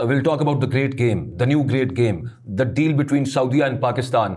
we'll talk about the great game, the new great game, the deal between Saudi and Pakistan।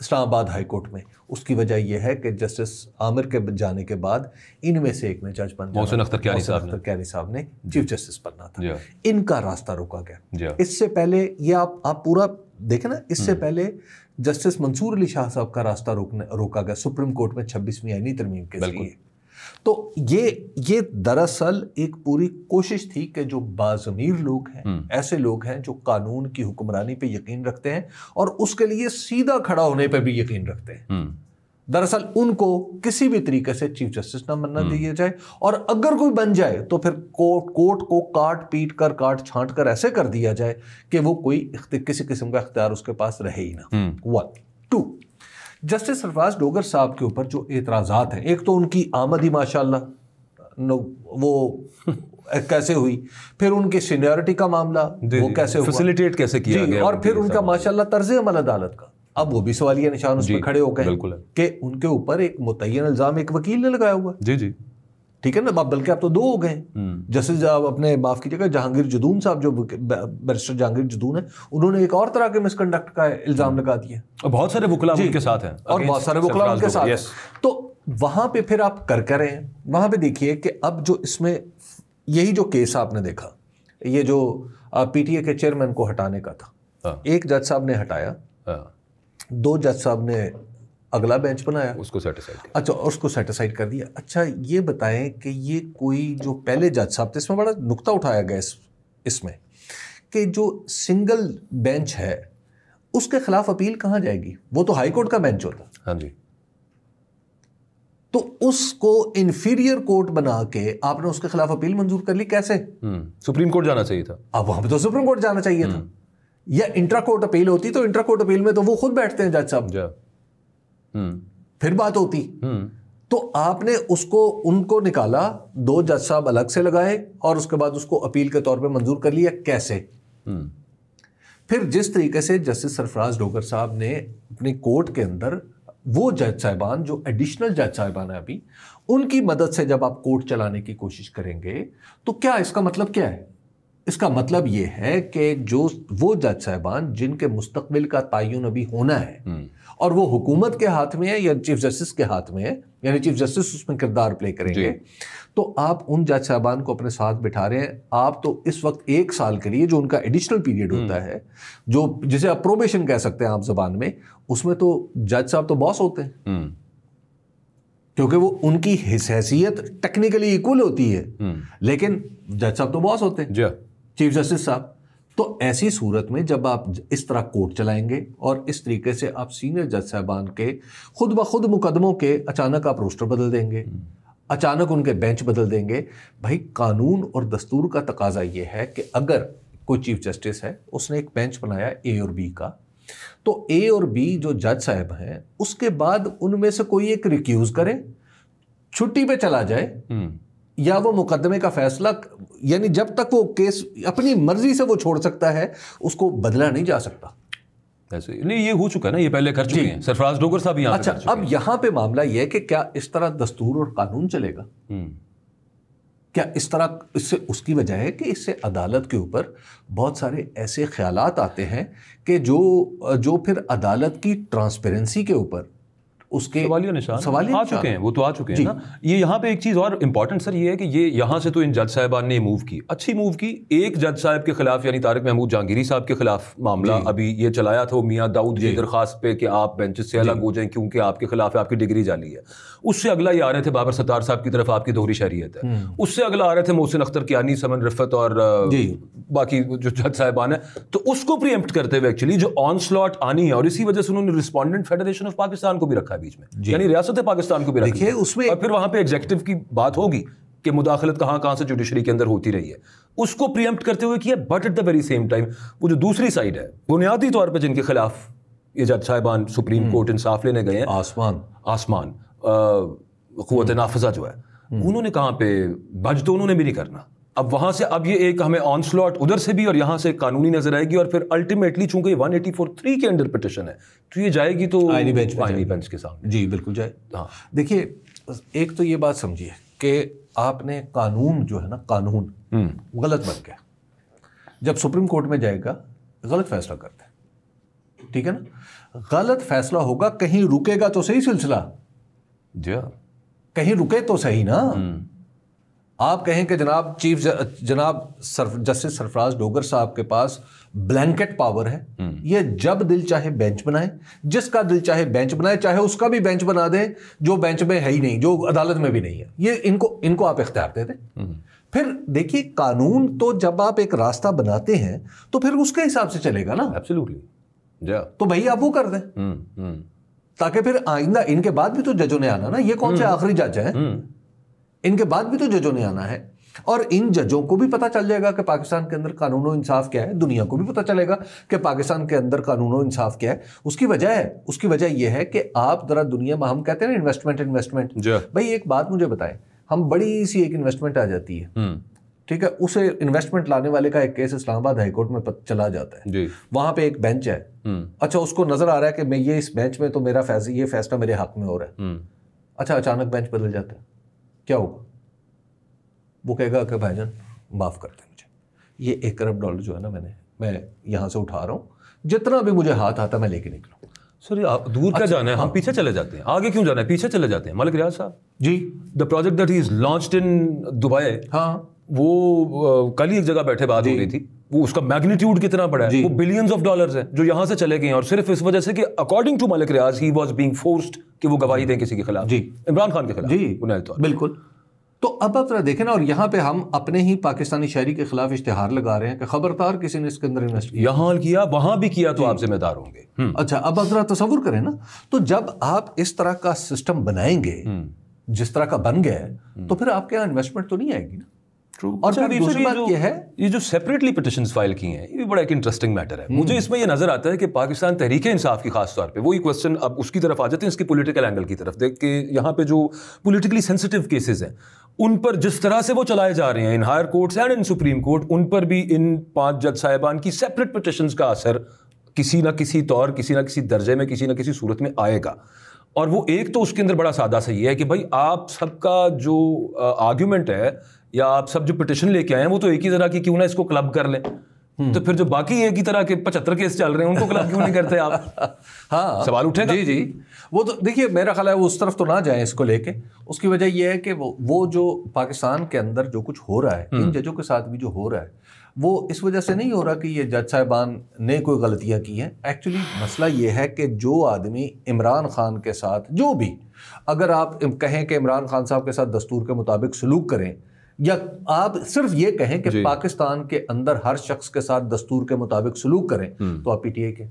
اسلام آباد high court میں. اس کی وجہ یہ ہے کہ جسٹس عامر کے جانے کے بعد ان میں سے ایک نے جج بن جانا, محسن اختر کیانی صاحب نے چیف جسٹس بننا تھا. ان کا راستہ روکا گیا. اس سے پہلے یہ آپ پورا دیکھیں نا, اس سے پہلے جسٹس منصور علی شاہ صاحب کا راستہ روکا گیا سپریم کورٹ میں 26ویں آئینی ترمیم کے ذریعے. تو یہ دراصل ایک پوری کوشش تھی کہ جو باضمیر لوگ ہیں, ایسے لوگ ہیں جو قانون کی حکمرانی پہ یقین رکھتے ہیں اور اس کے لیے سیدھا کھڑا ہونے پہ بھی یقین رکھتے ہیں, دراصل ان کو کسی بھی طریقے سے چیف جسٹس نہ بننا دیا جائے, اور اگر کوئی بن جائے تو پھر کورٹ کو کاٹ پیٹ کر کاٹ چھانٹ کر ایسے کر دیا جائے کہ وہ کوئی کسی قسم کا اختیار اس کے پاس رہے ہی نہ. 1 2 جسٹس سرفراز ڈوگر صاحب کے اوپر جو اعتراضات ہیں, ایک تو ان کی آمد ہی ماشاءاللہ وہ کیسے ہوئی, پھر ان کی سینیورٹی کا معاملہ وہ کیسے ہوا, فیسیلیٹیٹ کیسے کیا گیا, اور پھر ان کا ماشاءاللہ طرز عمل عدالت کا. اب وہ بھی سوالیہ نشان اس پہ کھڑے ہو گئے کہ ان کے اوپر ایک متعین الزام ایک وکیل نے لگایا ہوا. جی ٹھیک ہے نا, بلکہ اب تو 2 ہو گئے. جسٹس اپنے معاف کیجیے گا جہانگیر جدون صاحب, جو بیرسٹر جہانگیر جدون ہیں, انہوں نے ایک اور طرح کے مس کنڈکٹ کا الزام لگا دیا. اور بہت سارے وکلاء ان کے ساتھ ہیں, اور بہت سارے وکلاء ان کے ساتھ ہیں. تو وہاں پہ پھر آپ کر رہے ہیں, وہاں پہ دیکھیے کہ اب جو اس میں یہی جو کیس آپ نے دیکھا, یہ جو پی ٹی اے کے چیئرمین کو ہٹانے کا تھا, ایک جج صاحب نے ہٹایا, 2 جج صاحب نے اگلا بینچ بنایا, اس کو سیٹسفائی کیا. اچھا, اس کو سیٹسفائی کر دیا. اچھا یہ بتائیں کہ یہ کوئی جو پہلے جج صاحب تھے, اس میں بڑا نقطہ اٹھایا گیا اس میں کہ جو سنگل بینچ ہے اس کے خلاف اپیل کہاں جائے گی, وہ تو ہائی کورٹ کا بینچ ہوتا. ہاں جی. تو اس کو انفیریئر کورٹ بنا کے آپ نے اس کے خلاف اپیل منظور کر لی, کیسے؟ سپریم کورٹ جانا چاہیے تھا. اب وہاں پہ تو سپریم کورٹ جانا چاہیے تھا, یا انٹرا کورٹ اپیل ہوتی, تو انٹرا کورٹ اپیل میں تو وہ خود بیٹھتے ہیں جج صاحب, پھر بات ہوتی. تو آپ نے ان کو نکالا, 2 جج صاحب الگ سے لگائے اور اس کے بعد اس کو اپیل کے طور پہ منظور کر لیا. کیسے؟ پھر جس طریقے سے جسٹس سرفراز ڈوگر صاحب نے اپنی کورٹ کے اندر وہ جج صاحبان جو ایڈیشنل جج صاحبان ہیں ابھی, ان کی مدد سے جب آپ کورٹ چلانے کی کوشش کریں گے, تو کیا اس کا مطلب کیا ہے؟ اس کا مطلب یہ ہے کہ جو وہ جج صاحبان جن کے مستقبل کا تعین ابھی ہونا ہے اور وہ حکومت کے ہاتھ میں ہے یا چیف جسٹس کے ہاتھ میں ہے, یعنی چیف جسٹس اس میں کردار پلے کریں گے, تو آپ ان جج صاحبان کو اپنے ساتھ بٹھا رہے ہیں. آپ تو اس وقت 1 سال کے لیے جو ان کا ایڈیشنل پیریڈ ہوتا ہے, جو جسے آپ پروبیشن کہہ سکتے ہیں آپ زبان میں, اس میں تو جج صاحب تو باس ہوتے ہیں, کیونکہ وہ ان کی حیثیت ٹیکنیکلی ایکول ہوتی ہے, لیکن جج صاحب تو باس ہوتے ہیں, چیف جسٹس صاحب. تو ایسی صورت میں جب آپ اس طرح کورٹ چلائیں گے اور اس طریقے سے آپ سینئر جج صاحبان کے خود بخود مقدموں کے اچانک آپ روسٹر بدل دیں گے, اچانک ان کے بینچ بدل دیں گے. بھائی قانون اور دستور کا تقاضا یہ ہے کہ اگر کوئی چیف جسٹس ہے, اس نے ایک بینچ بنایا اے اور بی کا, تو اے اور بی جو جج صاحب ہیں اس کے بعد ان میں سے کوئی ایک ریکیوز کرے, چھٹی پہ چلا جائے, یا وہ مقدمے کا فیصلہ, یعنی جب تک وہ کیس اپنی مرضی سے وہ چھوڑ سکتا ہے, اس کو بدلا نہیں جا سکتا. ایسے نہیں, یہ ہو چکا ہے نا, یہ پہلے کر چکے ہیں سرفراز ڈوگر صاحب یہاں. اچھا, اب یہاں پہ معاملہ یہ ہے کہ کیا اس طرح دستور اور قانون چلے گا؟ کیا اس طرح اس کی وجہ ہے کہ اس سے عدالت کے اوپر بہت سارے ایسے خیالات آتے ہیں کہ جو پھر عدالت کی ٹرانسپیرنسی کے اوپر اس کے سوالیہ نشان آ چکے ہیں, وہ تو آ چکے ہیں نا. یہ یہاں پہ ایک چیز اور امپورٹنٹ سر یہ ہے کہ یہ یہاں سے تو ان جج صاحبان نے موو کی, اچھی موو کی. ایک جج صاحب کے خلاف یعنی طارق محمود جہانگیری صاحب کے خلاف معاملہ ابھی یہ چلایا تھا, میاں داؤد کی درخواست پہ کہ آپ بینچز سے الگ ہو جائیں کیونکہ آپ کے خلاف آپ کی ڈگری جعلی ہے. اس سے اگلا یہ آ رہے تھے بابر ستار صاحب کی طرف, آپ کی دوہری شہریت ہے. اس سے اگلا آ رہے تھے محسن اختر کیانی, سمن رفت اور باقی جو جج صاحبان ہیں. تو اس کو پری ایمپٹ کرتے ہوئے ایکچولی جو آن سلاٹ آنی ہے, اور اسی وجہ سے انہوں نے رسپونڈنٹ فیڈریشن آف پاکستان کو بھی رکھا ہے بیچ میں, یعنی ریاست پاکستان کو بھی رکھا ہے اس میں, اور پھر وہاں پہ ایگزیکٹو کی بات ہوگی کہ مداخلت کہاں سے جوڈیشری کے اندر ہوتی رہی ہے, اس کو پری ایمپٹ کرتے ہوئے کیا. But at the very same time وہ جو دوسری سائڈ ہے, بنیادی طور پہ جن کے خلاف یہ جج صاحبان سپریم کورٹ انصاف لینے گئے ہیں, آسمان قوت نافذہ جو ہے, انہوں نے کہاں پہ بج تو انہوں نے بھی نہیں کرنا. اب وہاں سے اب یہ ایک ہمیں آن سلاٹ ادھر سے بھی اور یہاں سے قانونی نظر آئے گی, اور پھر الٹیمیٹلی چونکہ 184(3) کے انڈر پٹیشن ہے تو یہ جائے گی تو آئینی بینچ کے سامنے. جی بالکل جائے. ہاں دیکھیے, ایک تو یہ بات سمجھیے کہ آپ نے قانون جو ہے نا, قانون غلط بن گیا, جب سپریم کورٹ میں جائے گا غلط فیصلہ کرتے ہیں, ٹھیک ہے نا, غلط فیصلہ ہوگا, کہیں رکے گا تو صحیح سلسلہ, کہیں رکے تو صحیح نا. آپ کہیں کہ جناب جسٹس سرفراز ڈوگر صاحب کے پاس بلینکٹ پاور ہے, یہ جب دل چاہے بینچ بنائے, جس کا دل چاہے بینچ بنائے, چاہے اس کا بھی بینچ بنا دیں جو بینچ میں ہے ہی نہیں, جو عدالت میں بھی نہیں ہے, یہ ان کو آپ اختیار دے دیں. پھر دیکھیے قانون تو جب آپ ایک راستہ بناتے ہیں تو پھر اس کے حساب سے چلے گا نا. ایبسلیوٹلی, تو بھائی آپ وہ کر دیں تاکہ پھر آئندہ ان کے بعد بھی تو ججوں نے آنا نا. یہ کون سے آخری جج ہیں, ان کے بعد بھی تو ججوں نے آنا ہے, اور ان ججوں کو بھی پتہ چل جائے گا کہ پاکستان کے اندر قانون و انصاف کیا ہے, دنیا کو بھی پتہ چلے گا کہ پاکستان کے اندر قانون و انصاف کیا ہے. اس کی وجہ یہ ہے کہ آپ ذرا دنیا میں, ہم کہتے ہیں نا انویسٹمنٹ, بھائی ایک بات مجھے بتائیں, ہم بڑی سی ایک انویسٹمنٹ آ جاتی ہے, ٹھیک ہے, اسے انویسٹمنٹ لانے والے کا ایک کیس اسلام آباد ہائی کورٹ میں چلا جاتا ہے, وہاں پہ ایک بینچ ہے, اچھا اس کو نظر آ رہا ہے کہ میں یہ اس بینچ میں تو میرا یہ فیصلہ میرے حق میں ہو رہا ہے, اچھا اچانک بینچ بدل جاتا ہے, کیا ہوگا؟ وہ کہے گا کہ بھائی جان معاف کر دیں مجھے, یہ $1 کروڑ جو ہے نا میں یہاں سے اٹھا رہا ہوں, جتنا بھی مجھے ہاتھ آتا میں لے کے نکلوں. سر دور کیا جانا ہے, ہم پیچھے چلے جاتے ہیں, آگے کیوں جانا ہے, پیچھے چلے جاتے ہیں. ملک ریاض صاحب ji, the project that he is launched in Dubai, ہاں وہ کل ہی ایک جگہ بیٹھے بات ہو رہی تھی, وہ اس کا میگنیٹیوڈ کتنا بڑا ہے, وہ بلینز آف ڈالرز ہیں جو یہاں سے چلے گئے ہیں, اور صرف اس وجہ سے کہ according to Malik Riaz he was being forced کہ وہ گواہی دیں کسی کے خلاف, جی عمران خان کے خلاف. جی بنیادی طور بالکل. تو اب آپ ذرا دیکھیں نا, اور یہاں پہ ہم اپنے ہی پاکستانی شہری کے خلاف اشتہار لگا رہے ہیں کہ خبردار کسی نے اس کے اندر انویسٹ کیا, یہاں کیا وہاں بھی کیا تو آپ ذمہ دار ہوں گے. اچھا اب آپ ذرا تصور کریں نا, تو جب آپ اس طرح کا سسٹم بنائیں گے جس طرح کا بن گیا ہے, تو پھر آپ کے یہاں انویسٹمنٹ تو نہیں آئے گی نا. اور دوسری بات یہ ہے, یہ جو سیپریٹلی پٹیشنز فائل کی ہیں, یہ بڑا ایک انٹرسٹنگ میٹر ہے. مجھے اس میں یہ نظر آتا ہے کہ پاکستان تحریک انصاف کی خاص طور پہ وہی کوشچن, اب اس کی طرف آ جاتے ہیں, اس کی پولیٹیکل اینگل کی طرف, دیکھ کے یہاں پہ جو پولیٹیکلی سینسیٹیو کیسز ہیں ان پر جس طرح سے وہ چلائے جا رہے ہیں in higher courts and in supreme court, ان پر بھی ان 5 جج صاحبان کی سیپریٹ پٹیشنز کا اثر کسی نہ کسی طور, کسی نہ کسی درجے میں, کسی نہ کسی صورت میں آئے گا. اور وہ ایک تو اس کے اندر بڑا سادہ سا یہ ہے کہ بھائی آپ سب کا جو آرگیومنٹ ہے یا آپ سب جو پٹیشن لے کے آئے ہیں وہ تو ایک ہی طرح کی, کیوں نہ اس کو کلب کر لیں, تو پھر جو باقی ایک ہی طرح کے 75 کیس چل رہے ہیں ان کو کلب کیوں نہیں کرتے آپ؟ ہاں سوال اٹھے گا. جی وہ تو دیکھیے میرا خیال ہے وہ اس طرف تو نہ جائیں اس کو لے کے. اس کی وجہ یہ ہے کہ وہ جو پاکستان کے اندر جو کچھ ہو رہا ہے ان ججوں کے ساتھ بھی جو ہو رہا ہے, وہ اس وجہ سے نہیں ہو رہا کہ یہ جج صاحبان نے کوئی غلطیاں کی ہیں. ایکچولی مسئلہ یہ ہے کہ جو آدمی عمران خان کے ساتھ, جو بھی اگر آپ کہیں کہ عمران خان صاحب کے ساتھ دستور کے مطابق سلوک کریں, یا آپ صرف یہ کہیں کہ پاکستان کے اندر ہر شخص کے ساتھ دستور کے مطابق سلوک کریں, تو آپ پی ٹی آئی کے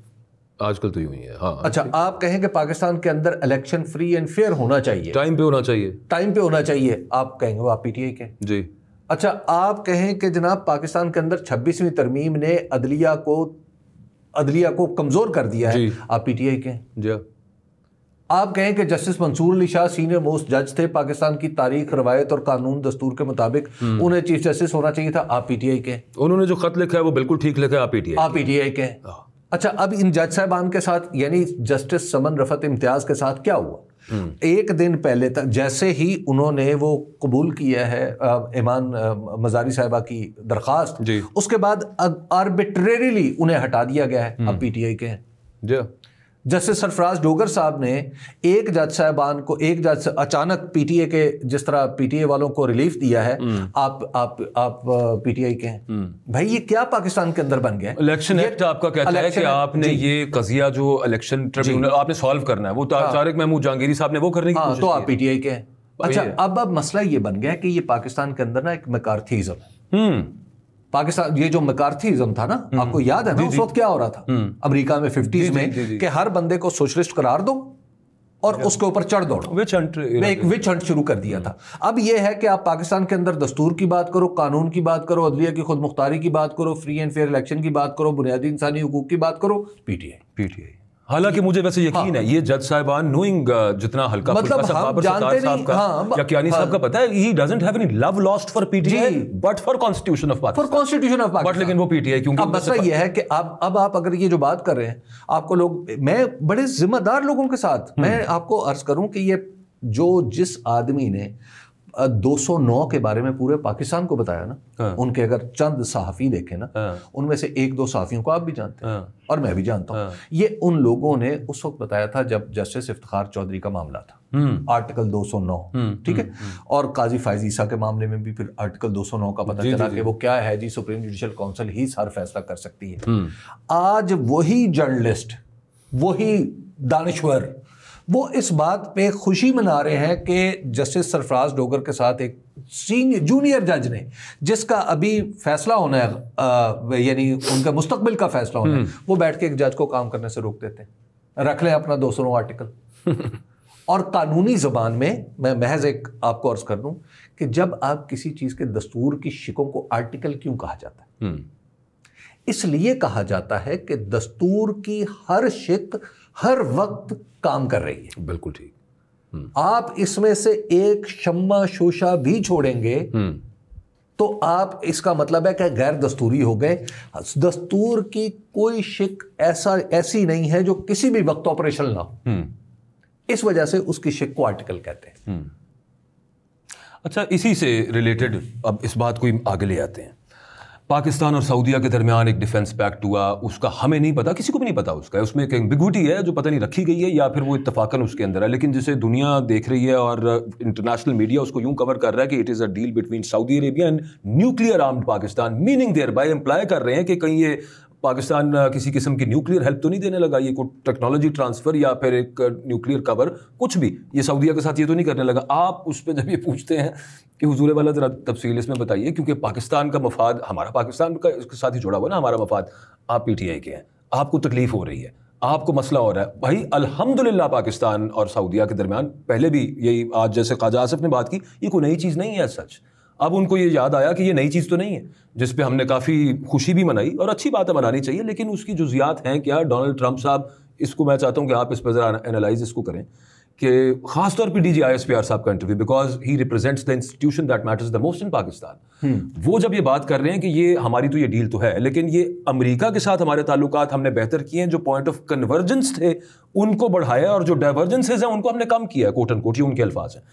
آج کل تو یوں ہی ہے. ہاں اچھا آپ کہیں کہ پاکستان کے اندر الیکشن فری اینڈ فیئر ہونا چاہیے, ٹائم پہ ہونا چاہیے, ٹائم پہ ہونا چاہیے, آپ کہیں گے وہ آپ پی ٹی آئی کے. جی اچھا آپ کہیں کہ جناب پاکستان کے اندر 26ویں ترمیم نے عدلیہ کو کمزور کر دیا ہے, آپ پی ٹی آئی کے. جی آپ کہیں کہ جسٹس منصور علی شاہ سینئر موسٹ جج تھے, پاکستان کی تاریخ, روایت اور قانون دستور کے مطابق انہیں چیف جسٹس ہونا چاہیے تھا, آپ پی ٹی آئی کے. انہوں نے جو خط لکھا ہے وہ بالکل ٹھیک لکھا ہے, آپ پی ٹی آئی, آپ پی ٹی آئی کے. اچھا اب ان جج صاحبان کے ساتھ یعنی جسٹس سمن رفعت امتیاز کے ساتھ کیا ہوا؟ ایک دن پہلے تک جیسے ہی انہوں نے وہ قبول کیا ہے ایمان مزاری صاحبہ کی درخواست, اس کے بعد آربیٹریریلی انہیں ہٹا دیا گیا ہے, اب پی ٹی آئی کے ہیں. جسٹس سرفراز ڈوگر صاحب نے ایک جج صاحبان کو, ایک جج اچانک پی ٹی اے کے, جس طرح پی ٹی اے والوں کو ریلیف دیا ہے, آپ پی ٹی آئی کے ہیں. بھائی یہ کیا پاکستان کے اندر بن گیا؟ الیکشن ایکٹ آپ کا کہتا ہے کہ آپ نے یہ قضیہ جو الیکشن ٹریبیونل آپ نے سالو کرنا ہے, وہ طارق محمود جہانگیری صاحب نے وہ کرنے کی کوشش کی, تو آپ پی ٹی آئی کے ہیں. اچھا اب مسئلہ یہ بن گیا کہ یہ پاکستان کے اندر نا ایک میکارتھیزم ہے. پاکستان یہ جو میکارتھیزم تھا نا, آپ کو یاد ہے نا اس وقت کیا ہو رہا تھا امریکہ میں 50s میں, کہ ہر بندے کو سوشلسٹ قرار دو اور اس کے اوپر چڑھ دوڑو, ایک وچ ہنٹ شروع کر دیا تھا. اب یہ ہے کہ آپ پاکستان کے اندر دستور کی بات کرو, قانون کی بات کرو, عدلیہ کی خود مختاری کی بات کرو, فری اینڈ فیئر الیکشن کی بات کرو, بنیادی انسانی حقوق کی بات کرو, پی ٹی آئی. حالانکہ مجھے ویسے یقین ہے یہ جج صاحبان نوئنگ جتنا ہلکا مطلب ہم جانتے نہیں یا کیانی صاحب کا پتا ہے, he doesn't have any love lost for PTI but for Constitution of Pakistan. But لیکن وہ PTI کیونکہ اب مسئلہ یہ ہے کہ اب آپ اگر یہ جو بات کر رہے ہیں, آپ کو لوگ, میں بڑے ذمہ دار لوگوں کے ساتھ میں آپ کو عرض کروں کہ یہ جو جس آدمی نے 209 کے بارے میں پورے پاکستان کو بتایا نا. ان کے اگر چند صحافی دیکھیں نا, ان میں سے ایک دو صحافیوں کو آپ بھی جانتے ہیں اور میں بھی جانتا ہوں. یہ ان لوگوں نے اس وقت بتایا تھا جب جسٹس افتخار چودھری کا معاملہ تھا, آرٹیکل 209, ٹھیک ہے, اور قاضی فائز عیسیٰ کے معاملے میں بھی پھر آرٹیکل 209 کا پتہ چلا کہ وہ کیا ہے جی, سپریم جوڈیشل کونسل ہی ہر فیصلہ کر سکتی ہے. آج وہی جرنلسٹ, وہی دانشور, وہ اس بات پہ خوشی منا رہے ہیں کہ جسٹس سرفراز ڈوگر کے ساتھ ایک جونیئر جج نے, جس کا ابھی فیصلہ ہونا ہے, یعنی ان کا مستقبل کا فیصلہ ہونا ہے, وہ بیٹھ کے ایک جج کو کام کرنے سے روک دیتے ہیں, رکھ لیں اپنا 209 آرٹیکل. اور قانونی زبان میں محض ایک آپ کو عرض کر دوں کہ جب آپ کسی چیز کے دستور کی شقوں کو آرٹیکل کیوں کہا جاتا ہے؟ اس لیے کہا جاتا ہے کہ دستور کی ہر شق ہر وقت کام کر رہی ہے. بالکل ٹھیک. آپ اس میں سے ایک شمع شوشہ بھی چھوڑیں گے تو آپ اس کا مطلب ہے کہ غیر دستوری ہو گئے. دستور کی کوئی شق ایسی نہیں ہے جو کسی بھی وقت آپریشن نہ ہو, اس وجہ سے اس کی شق کو آرٹیکل کہتے ہیں. اچھا, اسی سے ریلیٹڈ اب اس بات کو آگے لے آتے ہیں. پاکستان اور سعودیہ کے درمیان ایک ڈیفنس پیکٹ ہوا, اس کا ہمیں نہیں پتا, کسی کو بھی نہیں پتا اس کا, اس میں ایک ایمبیگوٹی ہے جو پتہ نہیں رکھی گئی ہے یا پھر وہ اتفاقاً اس کے اندر ہے, لیکن جسے دنیا دیکھ رہی ہے اور انٹرنیشنل میڈیا اس کو یوں کور کر رہا ہے کہ it is a deal between Saudi Arabia and nuclear armed Pakistan, meaning thereby employ کر رہے ہیں کہ کہیں یہ پاکستان کسی قسم کی نیوکلیئر ہیلپ تو نہیں دینے لگا, یہ کوئی ٹیکنالوجی ٹرانسفر یا پھر ایک نیوکلیئر کور, کچھ بھی یہ سعودیہ کے ساتھ یہ تو نہیں کرنے لگا. آپ اس پہ جب یہ پوچھتے ہیں کہ حضور والا ذرا تفصیل اس میں بتائیے, کیونکہ پاکستان کا مفاد, ہمارا پاکستان کا اس کے ساتھ ہی جڑا ہوا نا ہمارا مفاد, آپ پی ٹی آئی کے ہیں, آپ کو تکلیف ہو رہی ہے, آپ کو مسئلہ ہو رہا ہے. بھائی الحمدللہ پاکستان اور سعودیہ کے درمیان پہلے بھی یہی, آج جیسے خواجہ آصف نے بات کی, یہ کوئی نئی چیز نہیں ہے سچ. اب ان کو یہ یاد آیا کہ یہ نئی چیز تو نہیں ہے, جس پہ ہم نے کافی خوشی بھی منائی اور اچھی بات ہے, منانی چاہیے, لیکن اس کی جزیات ہیں کیا. ڈونلڈ ٹرمپ صاحب, اس کو میں چاہتا ہوں کہ آپ اس پہ ذرا انالائز اس کو کریں کہ خاص طور پہ DGISPR صاحب کا interview, because he represents the institution that matters the most in Pakistan. وہ جب یہ بات کر رہے ہیں کہ یہ ہماری تو یہ ڈیل تو ہے, لیکن یہ امریکہ کے ساتھ ہمارے تعلقات ہم نے بہتر کیے ہیں, جو پوائنٹ آف کنورجنس تھے ان کو بڑھایا اور جو ڈائیورجنسز ہیں ان کو ہم نے کم کیا ہے, کوٹ اینڈ کوٹ, یہ ان کے الفاظ ہیں.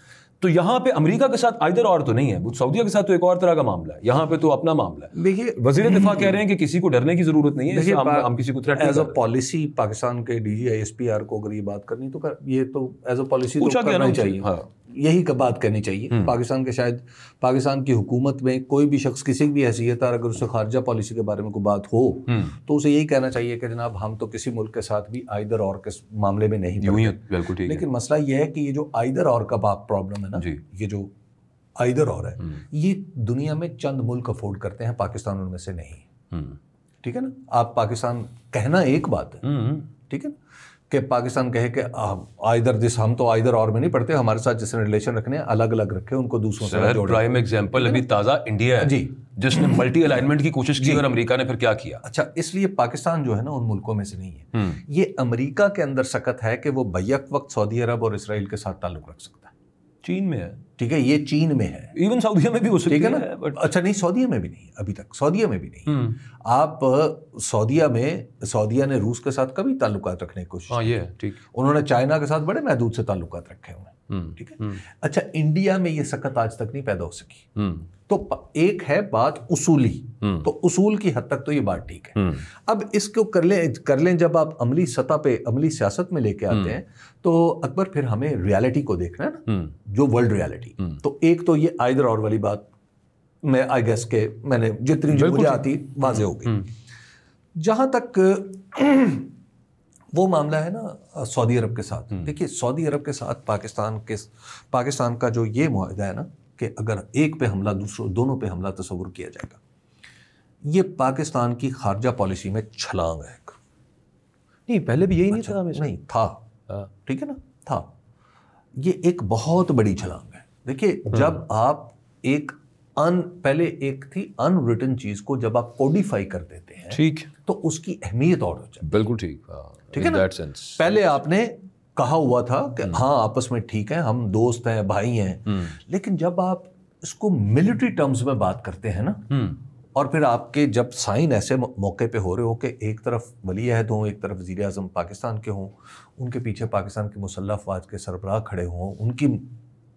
تو یہاں پہ امریکہ کے ساتھ آئدر اور تو نہیں ہے, سعودیہ کے ساتھ تو ایک اور طرح کا معاملہ ہے, یہاں پہ تو اپنا معاملہ ہے. دیکھیے وزیر دفاع کہہ رہے ہیں کہ کسی کو ڈرنے کی ضرورت نہیں ہے, ہم کسی کو threat as a policy Pakistan کے DGISPR کو اگر یہ بات کرنی تو یہ تو ایز اے پالیسی تو کرنا چاہیے, یہی کا بات کرنی چاہیے. پاکستان کے شاید پاکستان کی حکومت میں کوئی بھی شخص کسی بھی حیثیت ہے, اگر اس سے خارجہ پالیسی کے بارے میں کوئی بات ہو تو اسے یہی کہنا چاہیے کہ جناب ہم تو کسی ملک کے ساتھ بھی آئدر اور کے معاملے میں نہیں پڑتے. لیکن مسئلہ یہ ہے کہ یہ جو آئدر اور کا پرابلم ہے نا, یہ جو آئدر اور ہے, یہ دنیا میں چند ملک افورڈ کرتے ہیں, پاکستان ان میں سے نہیں. ٹھیک ہے نا, آپ پاکستان کہنا ایک بات ہے, ٹھیک ہے نا, کہ پاکستان کہے کہ آئدر دس, ہم تو آئدر اور میں نہیں پڑھتے, ہمارے ساتھ جس نے ریلیشن رکھنے ہیں الگ الگ رکھے, ان کو دوسروں سے جوڑیں. پرائم ایگزامپل ابھی تازہ انڈیا ہے جی, جس نے ملٹی الائنمنٹ کی کوشش کی اور امریکہ نے پھر کیا کیا. اچھا, اس لیے پاکستان جو ہے نا ان ملکوں میں سے نہیں ہے. یہ امریکہ کے اندر سکت ہے کہ وہ بیک وقت سعودی عرب اور اسرائیل کے ساتھ تعلق رکھ سکتا ہے. چین میں ہے, ٹھیک ہے, یہ چین میں ہے, ایون سعودیہ میں بھی ہو سکتی ہے. اچھا نہیں, سعودیہ میں بھی نہیں, ابھی تک سعودیہ میں بھی نہیں. آپ سعودیہ نے روس کے ساتھ کبھی تعلقات رکھنے کی کوشش کی, ٹھیک, انہوں نے چائنا کے ساتھ بڑے محدود سے تعلقات رکھے ہوئے ہیں, ٹھیک ہے. اچھا, انڈیا میں یہ سکت آج تک نہیں پیدا ہو سکی. تو ایک ہے بات اصولی, تو اصول کی حد تک تو یہ بات ٹھیک ہے. اب اس کو کر لیں جب آپ عملی سطح پہ عملی سیاست میں لے کے آتے ہیں تو اکبر پھر ہمیں ریالٹی کو دیکھنا ہے نا, جو ورلڈ ریالٹی. تو ایک تو یہ آئدر اور والی بات میں آئی گیس کہ میں نے جتنی جو مجھے آتی واضح ہو گئی. جہاں تک وہ معاملہ ہے نا سعودی عرب کے ساتھ, دیکھیے سعودی عرب کے ساتھ پاکستان کا جو یہ معاہدہ ہے نا کہ اگر ایک پہ حملہ دونوں پہ حملہ تصور کیا جائے گا, یہ پاکستان کی خارجہ پالیسی میں چھلانگ ہے. نہیں, پہلے بھی یہی نہیں تھا. نہیں تھا, ٹھیک ہے نا, تھا. یہ ایک بہت بڑی چھلانگ ہے. دیکھیے جب آپ پہلے ایک تھی ان ریٹن چیز کو جب آپ کوڈیفائی کر دیتے ہیں, ٹھیک, تو اس کی اہمیت اور ہو جاتی ہے. بالکل ٹھیک, ٹھیک ہے نا. پہلے آپ نے کہا ہوا تھا کہ ہاں آپس میں ٹھیک ہے, ہم دوست ہیں, بھائی ہیں, لیکن جب آپ اس کو ملٹری ٹرمز میں بات کرتے ہیں نا, اور پھر آپ کے جب سائن ایسے موقع پہ ہو رہے ہو کہ ایک طرف ولی عہد ہوں, ایک طرف وزیر اعظم پاکستان کے ہوں, ان کے پیچھے پاکستان کے مسلح افواج کے سربراہ کھڑے ہوں, ان کی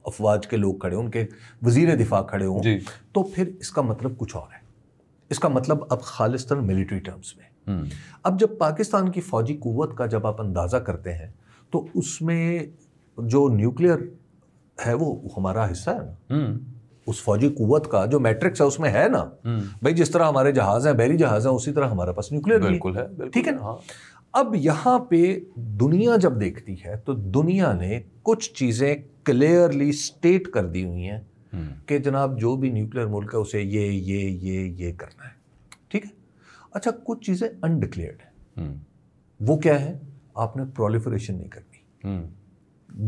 افواج کے لوگ کھڑے ہوں, ان کے وزیر دفاع کھڑے ہوں, تو پھر اس کا مطلب کچھ اور ہے. اس کا مطلب اب خالصتاً ملٹری ٹرمز میں. اب جب پاکستان کی فوجی قوت کا جب آپ اندازہ کرتے ہیں تو اس میں جو نیوکلیئر ہے وہ ہمارا حصہ ہے نا, اس فوجی قوت کا جو میٹرکس ہے اس میں ہے نا بھائی. جس طرح ہمارے جہاز ہیں, بحری جہاز ہیں, اسی طرح ہمارے پاس نیوکلیئر بھی ہے. ٹھیک ہے نا. اب یہاں پہ دنیا جب دیکھتی ہے تو دنیا نے کچھ چیزیں کلیئرلی سٹیٹ کر دی ہوئی ہیں کہ جناب جو بھی نیوکلیئر ملک ہے اسے یہ کرنا ہے. ٹھیک ہے. اچھا, کچھ چیزیں انڈکلیئرڈ ہیں. وہ کیا ہے؟ آپ نے پرولیفریشن نہیں کرنی.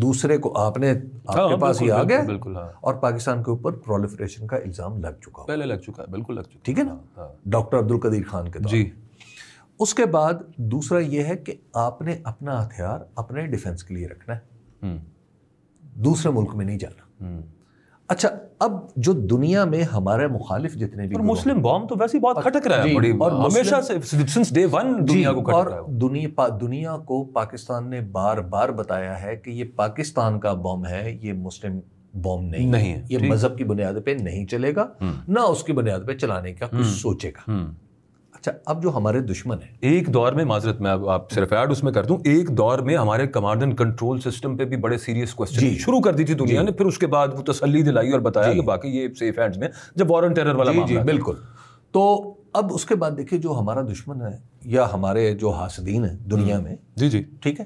دوسرے کو آپ نے, آپ کے پاس یہ آ گیا اور پاکستان کے اوپر پرولیفریشن کا الزام لگ چکا, پہلے لگ چکا ہے, بالکل لگ چکا. ٹھیک ہے نا, ڈاکٹر عبدالقدیر خان کے دور. اس کے بعد دوسرا یہ ہے کہ آپ نے اپنا ہتھیار اپنے ڈیفنس کے لیے رکھنا ہے, دوسرے ملک میں نہیں جانا. اچھا, اب جو دنیا میں ہمارے مخالف جتنے بھی, مسلم بام تو ویسے بہت کھٹک رہا ہے اور ہمیشہ سے سنس ڈے ون دنیا کو کھٹک رہا ہے. اور دنیا کو پاکستان نے بار بار بتایا ہے کہ یہ پاکستان کا بم ہے, یہ مسلم بم نہیں ہے, یہ مذہب کی بنیاد پہ نہیں چلے گا, نہ اس کی بنیاد پہ چلانے کا کچھ سوچے گا. اچھا, اب جو ہمارے دشمن ہیں, ایک دور میں, معذرت میں آپ صرف ایڈ اس میں کر دوں, ایک دور میں ہمارے کمانڈ اینڈ کنٹرول سسٹم پہ بھی بڑے سیریس کوسچن شروع کر دی تھی دنیا نے. پھر اس کے بعد وہ تسلی دلائی اور بتایا کہ باقی یہ سیف ہینڈز میں, جب وار آن ٹیرر والا معاملہ. بالکل. تو اب اس کے بعد دیکھیے جو ہمارا دشمن ہے یا ہمارے جو حاسدین ہیں دنیا میں, ٹھیک ہے,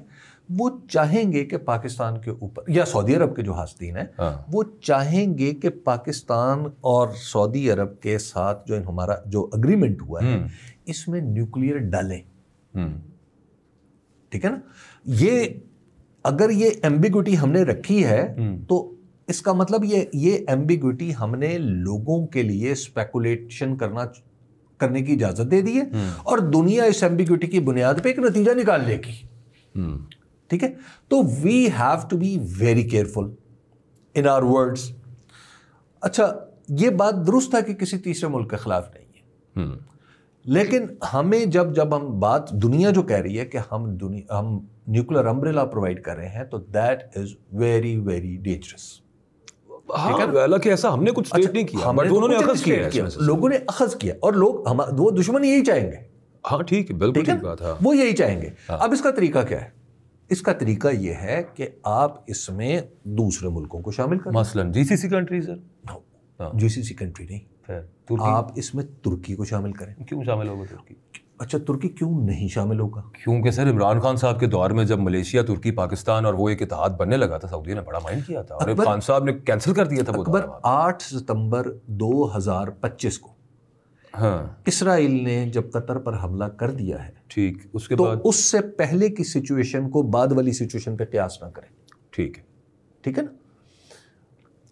وہ چاہیں گے کہ پاکستان کے اوپر, یا سعودی عرب کے جو حاسدین ہیں وہ چاہیں گے کہ پاکستان اور سعودی عرب کے ساتھ جو ہمارا جو اگریمنٹ ہوا ہے اس میں نیوکلیئر ڈالیں. ٹھیک ہے نا. یہ اگر یہ ایمبیگوٹی ہم نے رکھی ہے تو اس کا مطلب یہ ایمبیگوٹی ہم نے لوگوں کے لیے اسپیکولیشن کرنے کی اجازت دے دی ہے, اور دنیا اس ایمبیگوٹی کی بنیاد پہ ایک نتیجہ نکال لے گی. ٹھیک ہے. تو we have to be very careful in our words. اچھا, یہ بات درست ہے کہ کسی تیسرے ملک کے خلاف نہیں ہے, لیکن ہمیں جب ہم بات دنیا جو کہہ رہی ہے کہ ہم نیوکلیر امبریلا پرووائڈ کر رہے ہیں تو that is very very dangerous. حالانکہ ایسا ہم نے کچھ سٹیٹ نہیں کیا, بٹ انہوں نے اخذ کیا, لوگوں نے اخذ کیا, اور لوگ وہ دشمن یہی چاہیں گے. ہاں ٹھیک ہے, بالکل ٹھیک بات ہے, وہ یہی چاہیں گے. اب اس کا طریقہ کیا ہے؟ اس کا طریقہ یہ ہے کہ آپ اس میں دوسرے ملکوں کو شامل کریں. مثلاً جی سی سی کنٹریز, جی سی سی کنٹری نہیں, آپ اس میں ترکی کو شامل کریں. کیوں شامل ہوگا ترکی؟ اچھا, ترکی کیوں نہیں شامل ہوگا؟ کیونکہ سر عمران خان صاحب کے دور میں جب ملیشیا, ترکی, پاکستان اور وہ ایک اتحاد بننے لگا تھا, سعودی نے بڑا مائنڈ کیا تھا, اور خان صاحب نے کینسل کر دیا تھا. اکبر 8 ستمبر 2025 کو اسرائیل نے جب قطر پر حملہ کر دیا ہے, ٹھیک, اس کے تو بعد اس سے پہلے کی سچویشن کو بعد والی سچویشن پہ قیاس نہ کریں. ٹھیک ہے, ٹھیک ہے نا.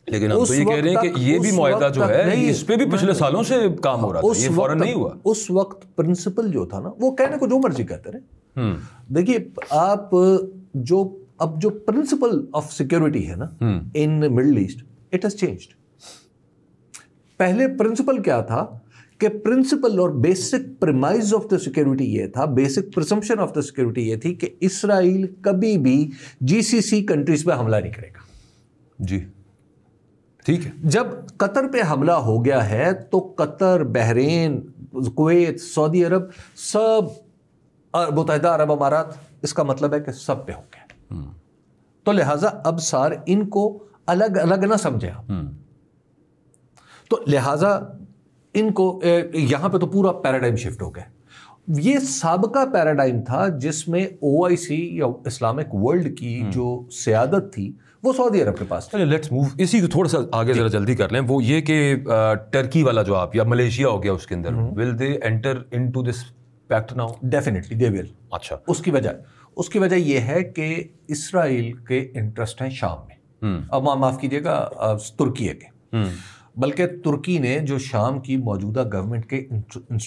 لیکن ہم تو یہ کہہ رہے ہیں کہ یہ بھی معاہدہ جو ہے اس پہ بھی پچھلے سالوں سے کام ہو رہا تھا, یہ فوراً نہیں ہوا. اس وقت پرنسپل جو تھا نا, وہ کہنے کو جو مرضی کہتے رہے. دیکھیے آپ جو پرنسپل آف سیکورٹی ہے نا in Middle East, it has changed. پہلے پرنسپل کیا تھا کہ پرنسپل اور basic premise of the security یہ تھا, basic presumption of the security یہ تھی کہ اسرائیل کبھی بھی جی سی سی کنٹریز پہ حملہ نہیں کرے گا. جی ٹھیک ہے. جب قطر پہ حملہ ہو گیا ہے تو قطر, بحرین, کویت, سعودی عرب, سب متحدہ عرب امارات, اس کا مطلب ہے کہ سب پہ ہو گیا. تو لہٰذا اب سار ان کو الگ الگ نہ سمجھے آپ. تو لہٰذا ان کو یہاں پہ تو پورا پیراڈائم شفٹ ہو گیا. یہ سابقہ پیراڈائم تھا جس میں OIC یا اسلامک ورلڈ کی جو سیادت تھی وہ سعودی عرب کے پاس. چلے لیٹس موو, اسی کو تھوڑا سا آگے ذرا جلدی کر لیں. وہ یہ کہ ٹرکی والا جو آپ, یا ملیشیا ہو گیا اس کے اندر, will they enter into this pact now? Definitely they will. اچھا, اس کی وجہ یہ ہے کہ اسرائیل کے انٹرسٹ ہیں شام میں, اب معاف کیجیے گا ترکی کے, بلکہ ترکی نے جو شام کی موجودہ گورنمنٹ کے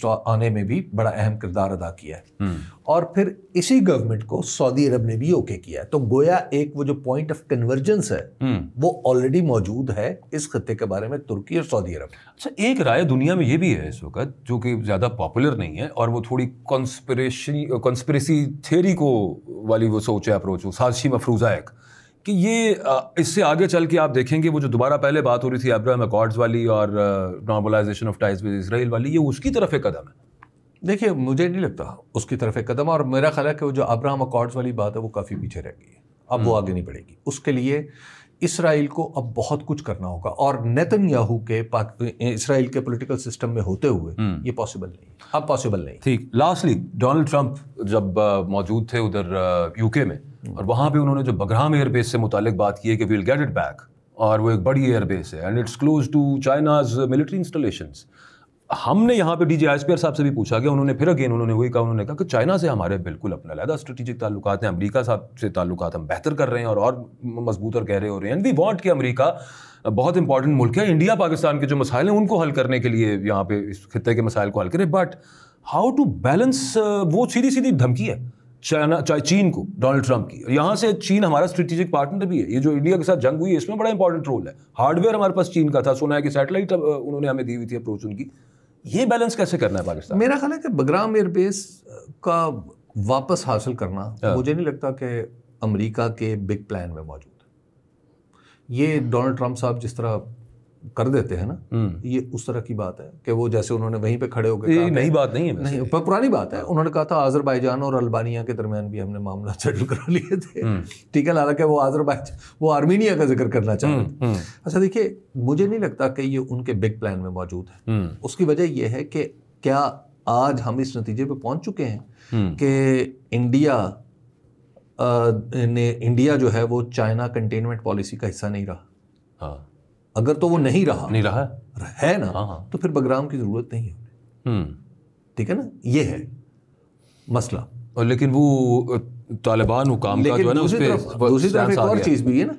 آنے میں بھی بڑا اہم کردار ادا کیا ہے, اور پھر اسی گورنمنٹ کو سعودی عرب نے بھی اوکے کیا ہے. تو گویا ایک وہ جو پوائنٹ آف کنورجنس ہے وہ آلریڈی موجود ہے اس خطے کے بارے میں, ترکی اور سعودی عرب. اچھا, ایک رائے دنیا میں یہ بھی ہے اس وقت جو کہ زیادہ پاپولر نہیں ہے, اور وہ تھوڑی کنسپریسی تھیوری کو والی وہ سوچ ہے, اپروچ, سازشی مفروضہ ایک, کہ یہ اس سے آگے چل کے آپ دیکھیں گے وہ جو دوبارہ پہلے بات ہو رہی تھی ابراہم اکارڈز والی اور نارملائزیشن آف ٹائز ود اسرائیل والی، یہ اس کی طرف ایک قدم ہے؟ دیکھیے مجھے نہیں لگتا اس کی طرف ایک قدم، اور میرا خیال ہے کہ وہ جو ابراہم اکارڈز والی بات ہے وہ کافی پیچھے رہ گئی ہے، اب وہ آگے نہیں بڑھے گی. اس کے لیے اسرائیل کو اب بہت کچھ کرنا ہوگا، اور نیتن یاہو کے اسرائیل کے پولیٹیکل سسٹم میں ہوتے ہوئے یہ پاسبل نہیں، اب پاسبل نہیں. ٹھیک. لاسٹلی ڈونلڈ ٹرمپ جب موجود تھے ادھر یو کے میں، اور وہاں پہ انہوں نے جو بگرام ایئر بیس سے متعلق بات کی ہے کہ ویل گیٹ اٹ بیک، اور وہ ایک بڑی ایئر بیس ہے and it's close to China's military installations. ہم نے یہاں پہ ڈی جے آئسپیئر صاحب سے بھی پوچھا گیا، انہوں نے پھر اگین انہوں نے وہی کہا، انہوں نے کہا کہ چائنا سے ہمارے بالکل اپنا علیحدہ اسٹریٹجک تعلقات ہیں، امریکہ صاحب سے تعلقات ہم بہتر کر رہے ہیں اور مضبوط اور گہرے ہو رہے ہیں. اینڈ وی وانٹ کہ امریکہ بہت امپورٹنٹ ملک ہے، انڈیا پاکستان کے جو مسائل ہیں ان کو حل کرنے کے لیے یہاں پہ اس خطے کے مسائل کو حل کرے. بٹ ہاؤ ٹو بیلنس، وہ سیدھی سیدھی دھمکی ہے چین کو ڈونلڈ ٹرمپ کی. یہاں سے چین ہمارا اسٹریٹجک پارٹنر بھی ہے، یہ جو انڈیا کے ساتھ جنگ ہوئی ہے اس میں بڑا امپورٹنٹ رول ہے. ہارڈ ویئر ہمارے پاس چین کا تھا، سنا ہے کہ سیٹلائٹ انہوں نے ہمیں دی ہوئی تھی اپروچ ان کی. یہ بیلنس کیسے کرنا ہے پاکستان؟ میرا خیال ہے کہ بگرام ایئر بیس کا واپس حاصل کرنا مجھے نہیں لگتا کہ امریکہ کے بگ پلان میں موجود ہے. یہ ڈونلڈ ٹرمپ صاحب جس طرح کر دیتے ہیں نا، یہ اس طرح کی بات ہے کہ وہ جیسے انہوں نے وہیں پہ کھڑے ہو گئے، نئی بات نہیں ہے، نہیں پرانی بات ہے. انہوں نے کہا تھا آذربائیجان اور البانیہ کے درمیان بھی ہم نے معاملات سیٹل کرا لیے تھے، ٹھیک ہے، حالانکہ وہ آرمینیا کا ذکر کرنا چاہ رہے تھے. اچھا دیکھیے مجھے نہیں لگتا کہ یہ ان کے بگ پلان میں موجود ہے. اس کی وجہ یہ ہے کہ کیا آج ہم اس نتیجے پہ پہنچ چکے ہیں کہ انڈیا جو ہے وہ چائنا کنٹینمنٹ پالیسی کا حصہ نہیں رہا. اگر تو وہ نہیں رہا ہے نا تو پھر بگرام کی ضرورت نہیں ہے. ٹھیک ہے نا، یہ ہے مسئلہ. لیکن وہ طالبان حکام کا جو ہے نا اس پہ دوسری طرف ایک اور چیز بھی ہے نا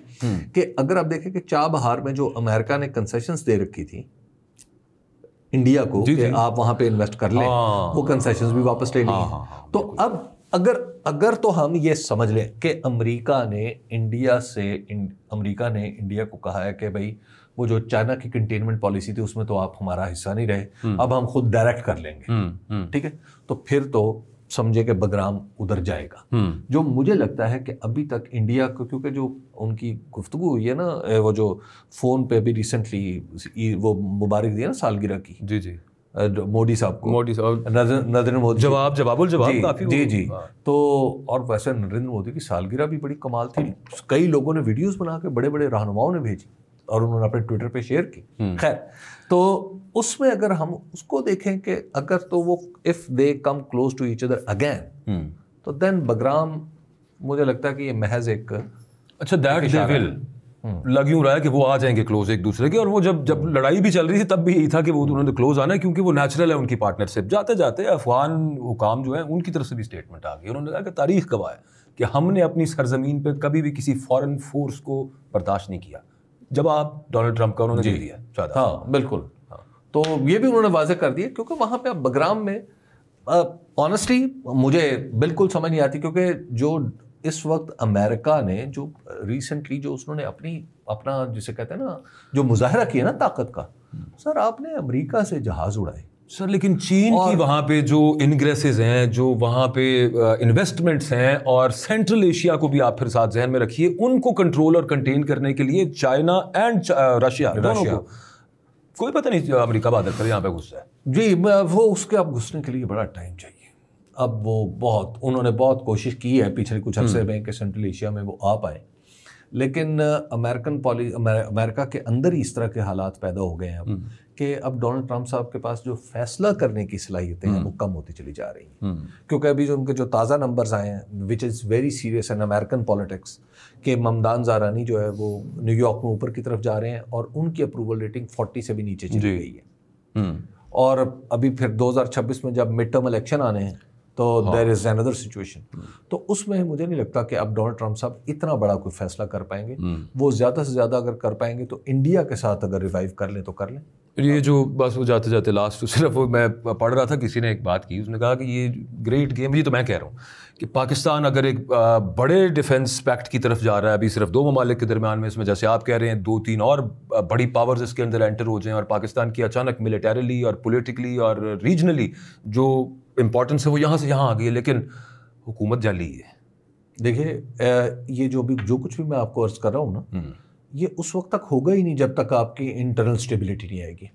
کہ اگر آپ دیکھیں کہ چاہ بہار میں جو امریکہ نے کنسیشنز دے رکھی تھی انڈیا کو کہ آپ وہاں پہ انویسٹ کر لیں، وہ کنسیشنز بھی واپس لے لی ہیں. تو اب اگر تو ہم یہ سمجھ لیں کہ امریکہ نے انڈیا کو کہا ہے کہ بھائی وہ جو چائنا کی کنٹینمنٹ پالیسی تھی اس میں تو آپ ہمارا حصہ نہیں رہے، اب ہم خود ڈائریکٹ کر لیں گے، ٹھیک ہے، تو پھر تو سمجھے کہ بگرام ادھر جائے گا. جو مجھے لگتا ہے کہ ابھی تک انڈیا کو، کیونکہ جو ان کی گفتگو ہوئی ہے نا وہ جو فون پہ بھی ریسنٹلی وہ مبارک دی ہے نا سالگرہ کی، جی مودی صاحب کو، نریندر مودی جواب کافی جی تو، اور ویسے نریندر مودی کی سالگرہ بھی بڑی کمال تھی. کئی لوگوں نے ویڈیوز بنا کے بڑے بڑے رہنماؤں نے بھیجی اور انہوں نے اپنے ٹویٹر پہ شیئر کی. خیر، تو اس میں اگر ہم اس کو دیکھیں کہ اگر تو وہ if they come close to each other again تو دین بگرام مجھے لگتا ہے کہ یہ محض ایک اچھا دیٹ دے ول لگ یوں رہا ہے کہ وہ آ جائیں گے کلوز ایک دوسرے کے. اور وہ جب لڑائی بھی چل رہی تھی تب بھی یہی تھا کہ وہ انہوں نے کلوز آنا ہے کیونکہ وہ نیچرل ہے ان کی پارٹنرشپ. جاتے جاتے افغان حکام جو ہیں ان کی طرف سے بھی اسٹیٹمنٹ آ گئی، انہوں نے کہا کہ تاریخ گواہ ہے کہ ہم نے اپنی سرزمین پہ کبھی بھی کسی فارن فورس کو برداشت نہیں کیا. جواب ڈونلڈ ٹرمپ کا انہوں نے دیا. ہاں بالکل. تو یہ بھی انہوں نے واضح کر دیا کیونکہ وہاں پہ اب بگرام میں آنیسٹلی مجھے بالکل سمجھ نہیں آتی، کیونکہ جو اس وقت امریکہ نے جو ریسنٹلی جو انہوں نے اپنا جسے کہتے ہیں نا جو مظاہرہ کیا نا طاقت کا، سر آپ نے امریکہ سے جہاز اڑائے سر، لیکن چین کی وہاں پہ جو انگریسز ہیں، جو وہاں پہ انویسٹمنٹس ہیں، اور سینٹرل ایشیا کو بھی آپ پھر ساتھ ذہن میں رکھیے، ان کو کنٹرول اور کنٹین کرنے کے لیے چائنا اینڈ رشیا کو کوئی پتہ نہیں امریکہ بادل کر یہاں پہ گھس ہے. جی وہ اس کے اب گھسنے کے لیے بڑا ٹائم چاہیے. اب وہ انہوں نے بہت کوشش کی ہے پچھلے کچھ عرصے میں کہ سینٹرل ایشیا میں وہ آ پائیں، لیکن امریکہ کے اندر ہی اس طرح کے حالات پیدا ہو گئے ہیں اب کہ اب ڈونلڈ ٹرمپ صاحب کے پاس جو فیصلہ کرنے کی صلاحیتیں ہیں وہ کم ہوتی چلی جا رہی ہیں. کیونکہ ابھی جو ان کے جو تازہ نمبرز آئے ہیں which is very serious in American politics کہ ممدان زارانی جو ہے وہ نیو یارک میں اوپر کی طرف جا رہے ہیں اور ان کی اپروول ریٹنگ 40 سے بھی نیچے چلی گئی ہے. اور ابھی پھر 2026 میں جب مڈ ٹرم الیکشن آنے ہیں تو دیر از اندر سچویشن. تو اس میں مجھے نہیں لگتا کہ اب ڈونلڈ ٹرمپ صاحب اتنا بڑا کوئی فیصلہ کر پائیں گے. وہ زیادہ سے زیادہ اگر کر پائیں گے تو انڈیا کے ساتھ اگر ریوائیو کر لیں تو کر لیں. یہ جو بس وہ جاتے جاتے لاسٹ صرف وہ میں پڑھ رہا تھا، کسی نے ایک بات کی، اس نے کہا کہ یہ گریٹ گیم، یہ تو میں کہہ رہا ہوں کہ پاکستان اگر ایک بڑے ڈیفنس پیکٹ کی طرف جا رہا ہے، ابھی صرف 2 ممالک کے درمیان میں، اس میں جیسے آپ کہہ رہے ہیں 2-3 اور بڑی پاورز اس کے اندر انٹر ہو جائیں، اور پاکستان کی اچانک ملیٹریلی اور پولیٹیکلی اور ریجنلی جو امپورٹنس ہے وہ یہاں سے یہاں آ گئی ہے، لیکن حکومت جعلی ہے. دیکھیے یہ جو کچھ بھی میں آپ کو عرض کر رہا ہوں نا، یہ اس وقت تک ہوگا ہی نہیں جب تک آپ کی انٹرنل سٹیبلٹی نہیں آئے گی.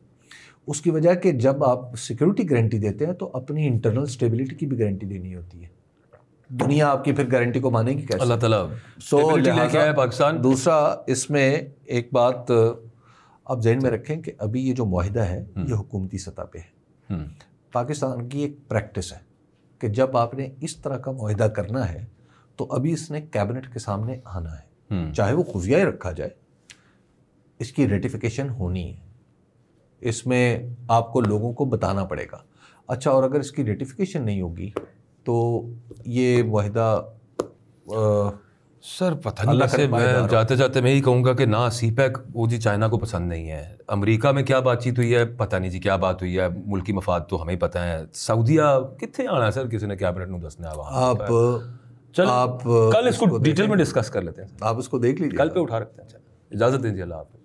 اس کی وجہ کہ جب آپ سیکیورٹی گارنٹی دیتے ہیں تو اپنی انٹرنل سٹیبلٹی کی بھی گارنٹی دینی ہوتی ہے. دنیا آپ کی پھر گارنٹی کو مانے گی کیسے؟ اللہ تعالیٰ پاکستان. دوسرا اس میں ایک بات آپ ذہن میں رکھیں کہ ابھی یہ جو معاہدہ ہے یہ حکومتی سطح پہ ہے. پاکستان کی ایک پریکٹس ہے کہ جب آپ نے اس طرح کا معاہدہ کرنا ہے تو ابھی اس نے کیبنٹ کے سامنے آنا ہے، چاہے وہ خفیہ ہی رکھا جائے، اس کی ریٹیفیکیشن ہونی ہے. اس میں آپ کو لوگوں کو بتانا پڑے گا. اچھا، اور اگر اس کی ریٹیفیکیشن نہیں ہوگی تو یہ معاہدہ سر پتہ نہیں کیسے، میں جاتے جاتے میں ہی کہوں گا کہ نہ سی پیک وہ جی چائنا کو پسند نہیں ہے. امریکہ میں کیا بات چیت ہوئی ہے پتہ نہیں جی، کیا بات ہوئی ہے، ملکی مفاد تو ہمیں پتہ ہے. سعودیہ کتنے آنا ہے سر، کسی نے کیبنٹ میں دسنا ہے. آپ کل اس کو ڈیٹیل میں ڈسکس کر لیتے ہیں. آپ اس کو دیکھ لیجیے، کل پہ اٹھا رکھتے ہیں. اجازت دیجیے، اللہ حافظ.